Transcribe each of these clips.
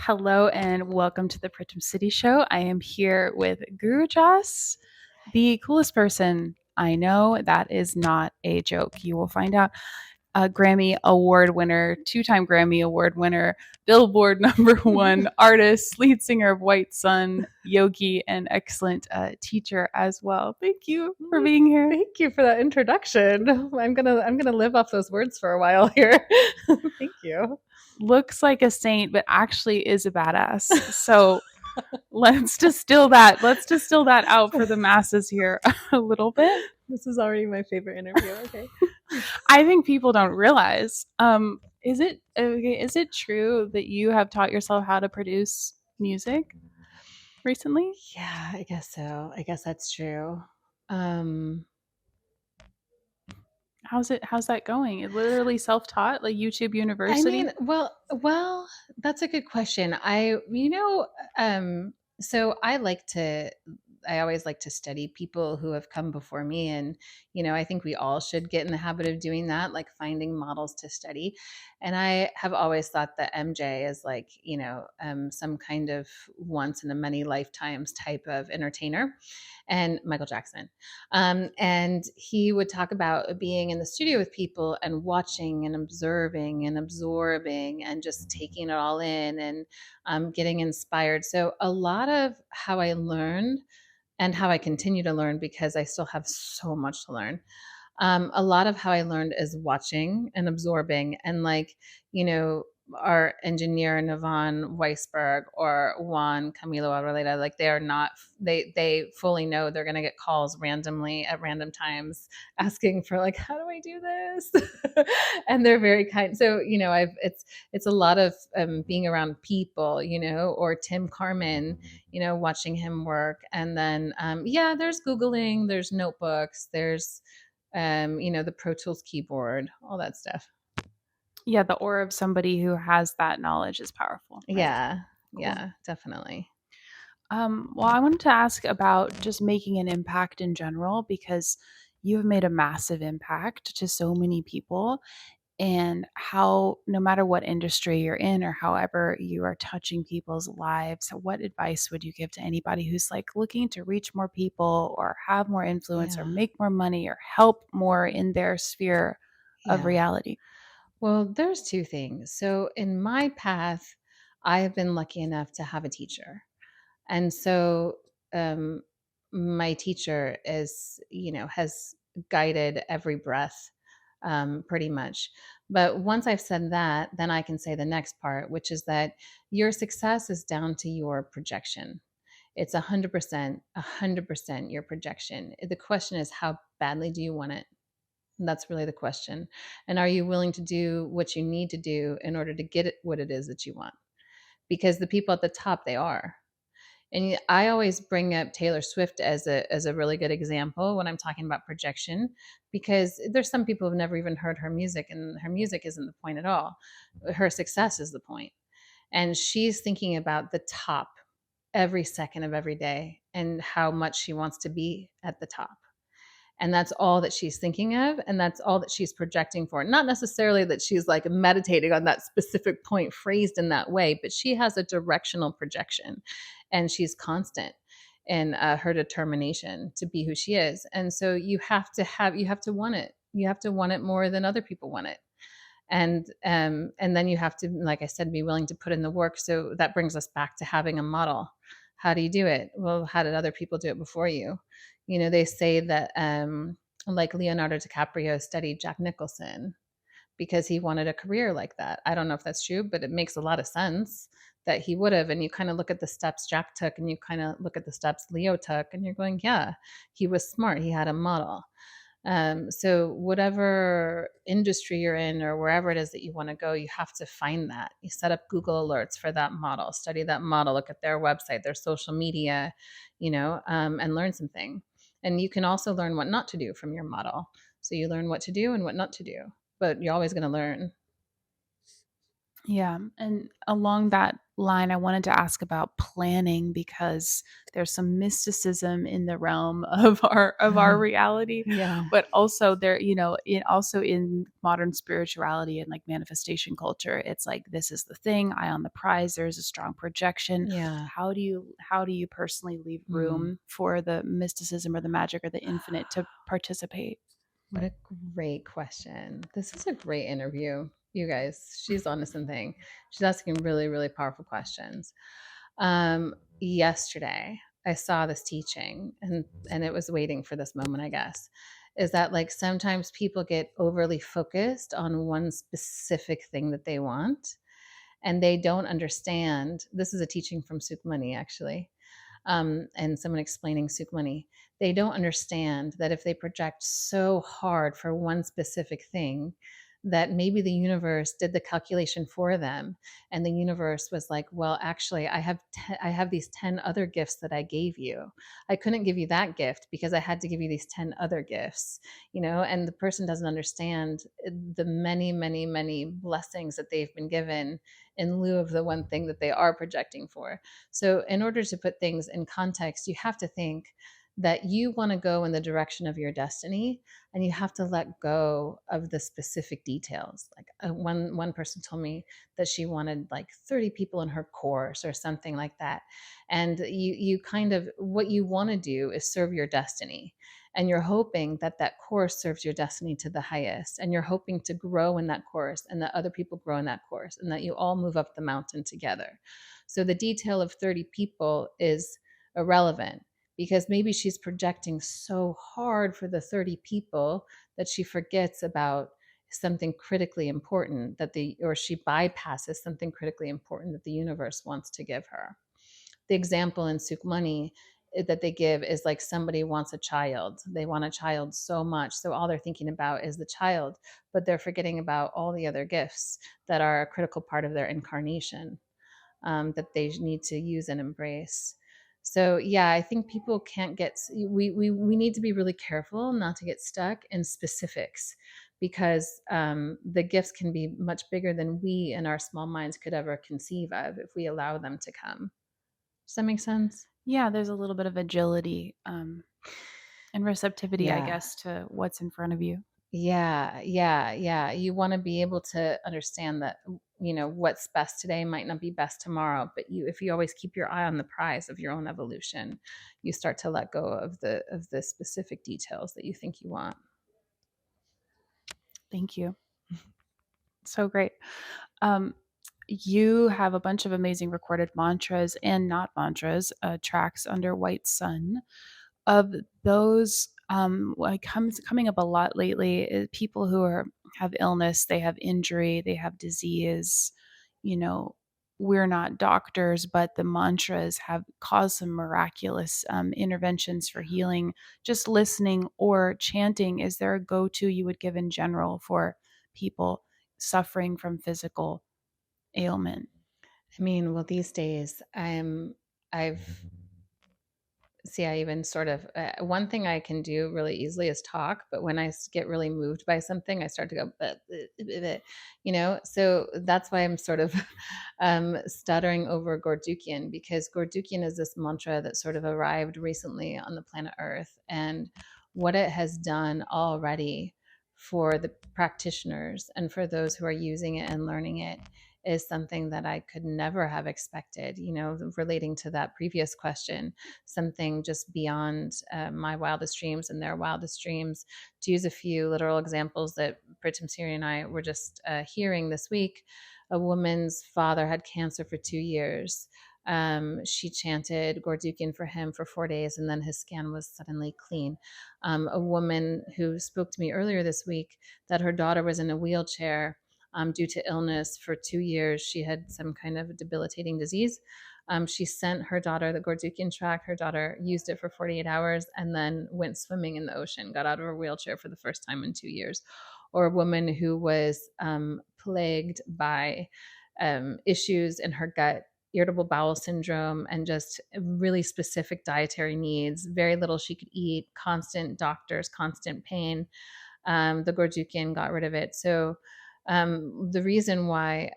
Hello and welcome to the Pritam Siri show. I am here with Gurujas, the coolest person I know. That is not a joke. You will find out. A Grammy Award winner, two-time Grammy Award winner, Billboard number one artist, lead singer of White Sun, yogi, and excellent teacher as well. Thank you for being here. Thank you for that introduction. I'm gonna live off those words for a while here. Thank you. Looks like a saint, but actually is a badass. So let's distill that. Let's distill that out for the masses here a little bit. This is already my favorite interview. Okay. I think people don't realize. Is it okay? Is it true that you have taught yourself how to produce music recently? Yeah, I guess so. I guess that's true. Um, How's that going? It literally self-taught, like YouTube I University? mean, well, that's a good question. So I always like to study people who have come before me. And, I think we all should get in the habit of doing that, like finding models to study. And I have always thought that MJ is like, some kind of once in a many lifetimes type of entertainer, and Michael Jackson. And he would talk about being in the studio with people and watching and observing and absorbing and just taking it all in and getting inspired. So, a lot of how I learned and how I continue to learn, because I still have so much to learn. A lot of how I learned is watching and absorbing, and like, you know, our engineer Navan Weisberg or Juan Camilo Arboleda, like they are not, they fully know they're going to get calls randomly at random times asking for like, how do I do this? And they're very kind. So, it's a lot of being around people, or Tim Carmen, watching him work. And then, yeah, there's Googling, there's notebooks, there's, the Pro Tools keyboard, all that stuff. Yeah, the aura of somebody who has that knowledge is powerful. Right? Yeah. Cool. Yeah, definitely. Well, I wanted to ask about just making an impact in general because you have made a massive impact to so many people, and how no matter what industry you're in or however you are touching people's lives, what advice would you give to anybody who's like looking to reach more people or have more influence or Yeah. make more money or help more in their sphere of Yeah. reality? Well, there's two things. So in my path, I have been lucky enough to have a teacher. And so um, my teacher has guided every breath, pretty much. But once I've said that, then I can say the next part, which is that your success is down to your projection. It's 100% your projection. The question is, how badly do you want it? That's really the question. And are you willing to do what you need to do in order to get it, what it is that you want? Because the people at the top, they are. And I always bring up Taylor Swift as a really good example when I'm talking about projection, because there's some people who've never even heard her music, and her music isn't the point at all. Her success is the point. And she's thinking about the top every second of every day and how much she wants to be at the top. And that's all that she's thinking of, and that's all that she's projecting for. Not necessarily that she's like meditating on that specific point phrased in that way, but she has a directional projection, and she's constant in her determination to be who she is. And so you have to want it. You have to want it more than other people want it. And then you have to, like I said, be willing to put in the work. So that brings us back to having a model. How do you do it? Well, how did other people do it before you? They say that, like Leonardo DiCaprio studied Jack Nicholson because he wanted a career like that. I don't know if that's true, but it makes a lot of sense that he would have. And you kind of look at the steps Jack took, and you kind of look at the steps Leo took, and you're going, yeah, he was smart. He had a model. So whatever industry you're in or wherever it is that you want to go, you have to find that. You set up Google alerts for that model, study that model, look at their website, their social media, and learn something. And you can also learn what not to do from your model. So you learn what to do and what not to do, but you're always going to learn. Yeah, and along that line, I wanted to ask about planning because there's some mysticism in the realm of our reality, Yeah. but also there, also in modern spirituality and like manifestation culture, it's like this is the thing, eye on the prize. There's a strong projection. Yeah. How do you personally leave Mm. room for the mysticism or the magic or the infinite to participate? What a great question. This is a great interview, you guys. She's on to something. She's asking really, really powerful questions. Yesterday, I saw this teaching, and it was waiting for this moment, I guess. Is that like sometimes people get overly focused on one specific thing that they want, and they don't understand. This is a teaching from Sukmani, actually, and someone explaining Sukmani, they don't understand that if they project so hard for one specific thing, that maybe the universe did the calculation for them, and the universe was like, well, actually I have these 10 other gifts that I gave you. I couldn't give you that gift because I had to give you these 10 other gifts, and the person doesn't understand the many, many, many blessings that they've been given in lieu of the one thing that they are projecting for. So, in order to put things in context, you have to think that you want to go in the direction of your destiny, and you have to let go of the specific details. Like one person told me that she wanted like 30 people in her course or something like that. And you kind of, what you want to do is serve your destiny. And you're hoping that that course serves your destiny to the highest. And you're hoping to grow in that course, and that other people grow in that course, and that you all move up the mountain together. So the detail of 30 people is irrelevant, because maybe she's projecting so hard for the 30 people that she forgets about something critically important, or she bypasses something critically important that the universe wants to give her. The example in Sukmani that they give is like somebody wants a child. They want a child so much. So all they're thinking about is the child, but they're forgetting about all the other gifts that are a critical part of their incarnation, that they need to use and embrace. So yeah, I think people can't get, we need to be really careful not to get stuck in specifics, because the gifts can be much bigger than we in our small minds could ever conceive of if we allow them to come. Does that make sense? Yeah, there's a little bit of agility and receptivity, I Yeah. guess, to what's in front of you. Yeah, yeah, yeah. You want to be able to understand that, what's best today might not be best tomorrow, but if you always keep your eye on the prize of your own evolution, you start to let go of the specific details that you think you want. Thank you. So great. Um, you have a bunch of amazing recorded mantras and not mantras, tracks under White Sun. Of those, what comes coming up a lot lately is people who have illness, they have injury, they have disease. You know, we're not doctors, but the mantras have caused some miraculous interventions for healing. Just listening or chanting, is there a go-to you would give in general for people suffering from physical ailment? I mean, well, these days I've see, I even sort of, one thing I can do really easily is talk, but when get really moved by something, I start to go, So that's why I'm sort of stuttering over Gordukian, because Gordukian is this mantra that sort of arrived recently on the planet Earth, and what it has done already for the practitioners and for those who are using it and learning it is something that I could never have expected, relating to that previous question, something just beyond my wildest dreams and their wildest dreams. To use a few literal examples that Pritam Siri and I were just hearing this week, a woman's father had cancer for 2 years. She chanted Gordukian for him for 4 days, and then his scan was suddenly clean. A woman who spoke to me earlier this week, that her daughter was in a wheelchair due to illness for 2 years. She had some kind of debilitating disease. She sent her daughter the Gordukian track. Her daughter used it for 48 hours and then went swimming in the ocean, got out of her wheelchair for the first time in 2 years. Or a woman who was plagued by issues in her gut, irritable bowel syndrome, and just really specific dietary needs, very little she could eat, constant doctors, constant pain. The Gordukian got rid of it. So The reason why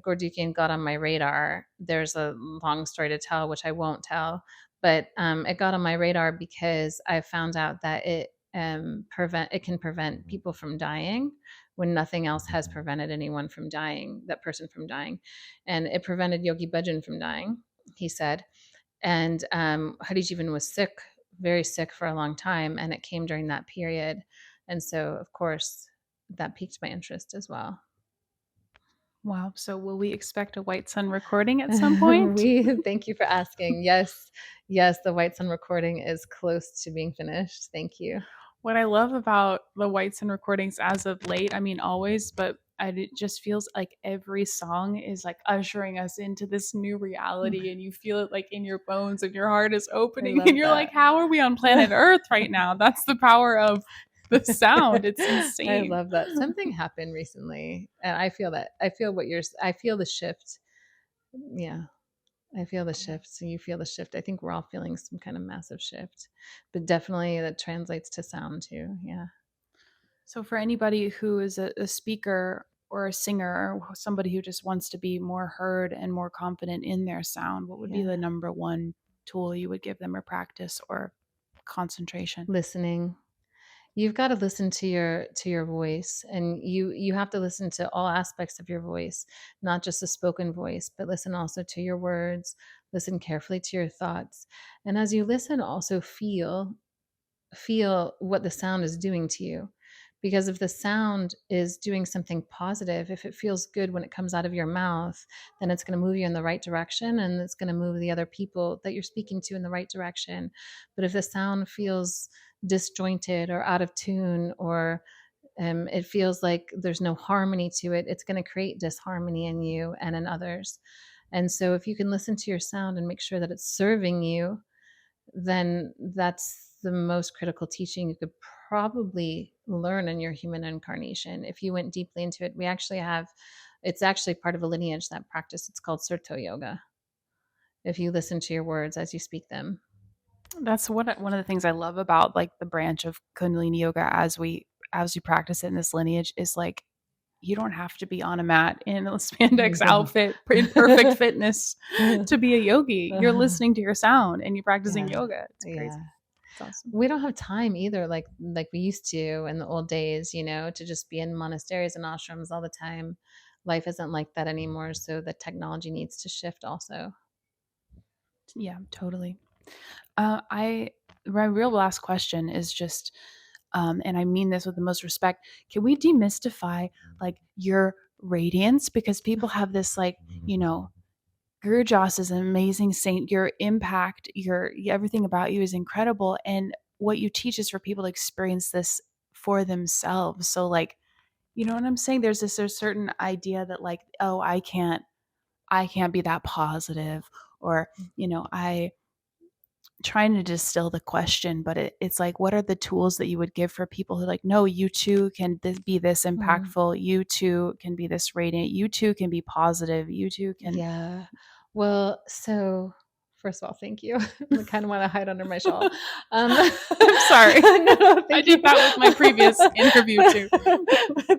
Gordikian got on my radar, there's a long story to tell, which I won't tell, but it got on my radar because I found out that it can prevent people from dying when nothing else has prevented anyone from dying, that person from dying, and it prevented Yogi Bhajan from dying. He said, and Hadi Jivan was sick, very sick for a long time, and it came during that period, and so of course that piqued my interest as well. Wow. So will we expect a White Sun recording at some point? We thank you for asking. Yes, yes, the White Sun recording is close to being finished. Thank you. What I love about the White Sun recordings as of late, I mean, always, but it just feels like every song is like ushering us into this new reality, and you feel it like in your bones, and your heart is I opening, and love you're like, that. how are we on planet Earth right now? That's the power of the sound. It's I insane. love that. Something happened recently, and I feel that. I feel I feel the shift. Yeah, I feel the shift. So you feel the shift. I think we're all feeling some kind of massive shift, but definitely that translates to sound too. Yeah. So, for anybody who is a speaker or a singer or somebody who just wants to be more heard and more confident in their sound, what would be Yeah. the number one tool you would give them, or practice or concentration? Listening. You've got to listen to your voice, and you have to listen to all aspects of your voice, not just the spoken voice, but listen also to your words, listen carefully to your thoughts. And as you listen, also feel what the sound is doing to you. Because if the sound is doing something positive, if it feels good when it comes out of your mouth, then it's going to move you in the right direction, and it's going to move the other people that you're speaking to in the right direction. But if the sound feels disjointed or out of tune, or it feels like there's no harmony to it, it's going to create disharmony in you and in others. And so if you can listen to your sound and make sure that it's serving you, then that's the most critical teaching you could probably learn in your human incarnation. If you went deeply into it, we actually have, it's actually part of a lineage, that practice. It's called Surto Yoga. If you listen to your words as you speak them. That's one of the things I love about like the branch of Kundalini yoga as we practice it in this lineage is like you don't have to be on a mat in a You spandex don't. outfit in perfect fitness to be a yogi. You're Uh, listening to your sound and you're practicing yeah. yoga. It's Yeah. crazy. It's awesome. We don't have time either, like we used to in the old days, to just be in monasteries and ashrams all the time. Life isn't like that anymore, so the technology needs to shift also. Yeah, totally. I My real last question is just, and I mean this with the most respect. Can we demystify like your radiance, because people have this like, you know, Guru Joss is an amazing saint. Your impact, your everything about you is incredible, and what you teach is for people to experience this for themselves. So like, you know what I'm saying? There's a certain idea that like, oh, I can't be that positive, or I trying to distill the question, but it's like, what are the tools that you would give for people who like, no, you too can be this Mm. impactful, you too can be this radiant, you too can be positive, you too can. Yeah. Well, so first of all, thank you. I kind of want to hide under my shawl. I'm sorry. No, no, I thank you. did that with my previous interview too.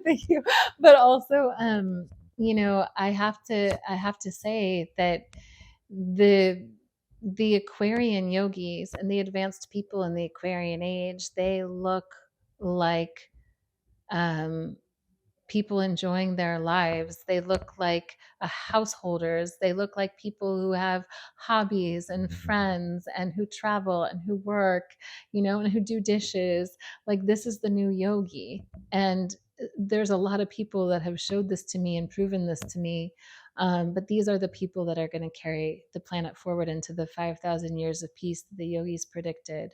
Thank you. But also, I have to say that the the Aquarian yogis and the advanced people in the Aquarian age, they look like um people enjoying their lives. They look like householders. They look like people who have hobbies and friends and who travel and who work, and who do dishes. Like, this is the new yogi. And there's a lot of people that have showed this to me and proven this to me. But these are the people that are going to carry the planet forward into the 5,000 years of peace that the yogis predicted.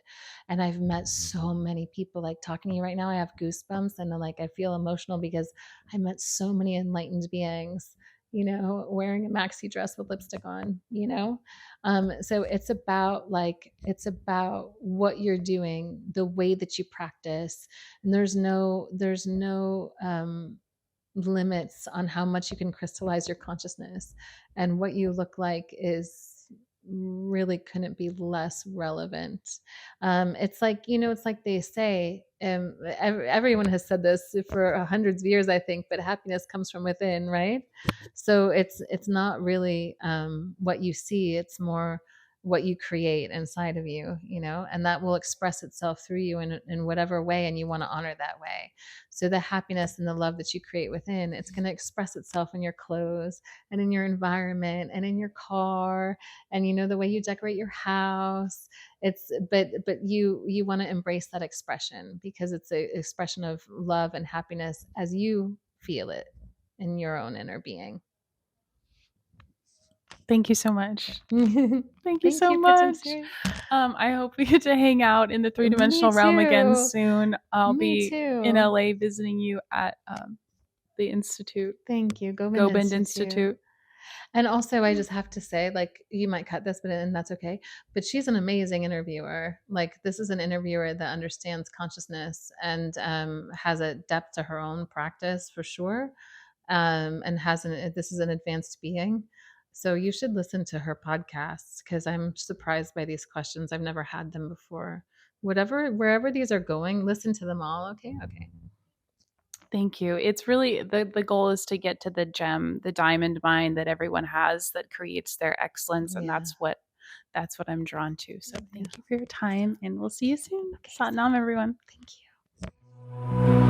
And I've met so many people, like talking to you right now. I have goosebumps, and like I feel emotional because I met so many enlightened beings, wearing a maxi dress with lipstick on, So it's about what you're doing, the way that you practice. And there's no limits on how much you can crystallize your consciousness. And what you look like is really couldn't be less relevant. It's like, it's like they say, everyone has said this for hundreds of years, I think, but happiness comes from within, right? So it's not really what you see; it's more what you create inside of you, and that will express itself through you in whatever way, and you want to honor that way. So the happiness and the love that you create within, it's going to express itself in your clothes and in your environment and in your car, and the way you decorate your house. It's but you want to embrace that expression, because it's a expression of love and happiness as you feel it in your own inner being. Thank you so much. Thank you Thank so you, Pritam much. Siri. I hope we get to hang out in the three Me dimensional realm again too. soon. I'll Me be in too. LA visiting you at the Institute, Thank you. Gobind Gobend Institute. Institute. And also, I just have to say, like, you might cut this, but and that's okay. But she's an amazing interviewer. Like, this is an interviewer that understands consciousness and has a depth to her own practice for sure. And this is an advanced being. So you should listen to her podcasts, because I'm surprised by these questions. I've never had them before. Wherever these are going, listen to them all. Okay. Okay. Thank you. It's really the goal is to get to the gem, the diamond mine that everyone has that creates their excellence, and Yeah. that's what I'm drawn to. So Yeah. thank you for your time, and we'll see you soon. Okay. Satnam, everyone. Thank you.